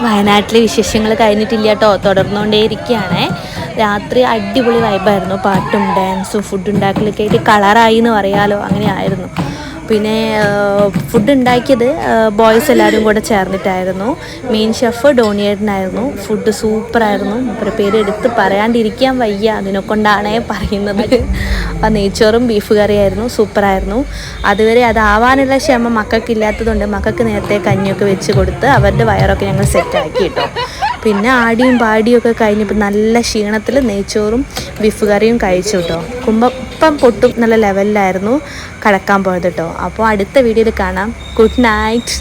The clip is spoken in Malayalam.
വയനാട്ടിലെ വിശേഷങ്ങൾ കഴിഞ്ഞിട്ടില്ല കേട്ടോ, തുടർന്നുകൊണ്ടേയിരിക്കുകയാണ്. രാത്രി അടിപൊളി വൈബായിരുന്നു. പാട്ടും ഡാൻസും ഫുഡ് ഉണ്ടാക്കലൊക്കെ ആയിട്ട് കളറായി എന്ന് പറയാലോ, അങ്ങനെ ആയിരുന്നു. പിന്നെ ഫുഡ് ഉണ്ടാക്കിയത് ബോയ്സ് എല്ലാവരും കൂടെ ചേർന്നിട്ടായിരുന്നു. മെയിൻ ഷെഫ് ഡോണിയേട്ടനായിരുന്നു. ഫുഡ് സൂപ്പറായിരുന്നു. പേര് എടുത്ത് പറയാണ്ടിരിക്കാൻ വയ്യ, അതിനെക്കൊണ്ടാണേ പറയുന്നത്. നെയ്ച്ചോറും ബീഫ് കറിയായിരുന്നു, സൂപ്പറായിരുന്നു. അതുവരെ അതാവാനുള്ള ക്ഷമ മക്കൾക്കില്ലാത്തതുകൊണ്ട് മക്കൾക്ക് നേരത്തെ കഞ്ഞിയൊക്കെ വെച്ച് കൊടുത്ത് അവരുടെ വയറൊക്കെ ഞങ്ങൾ സെറ്റാക്കി കേട്ടോ. പിന്നെ ആടിയും പാടിയൊക്കെ കഴിഞ്ഞപ്പോൾ നല്ല ക്ഷീണത്തിൽ നെയ്ച്ചോറും ബീഫ് കറിയും കഴിച്ചു കേട്ടോ. കുമ്പപ്പം പൊട്ടും നല്ല ലെവലിലായിരുന്നു കടക്കാൻ പോയത് കേട്ടോ. അപ്പോൾ അടുത്ത വീഡിയോയിൽ കാണാം. Good night.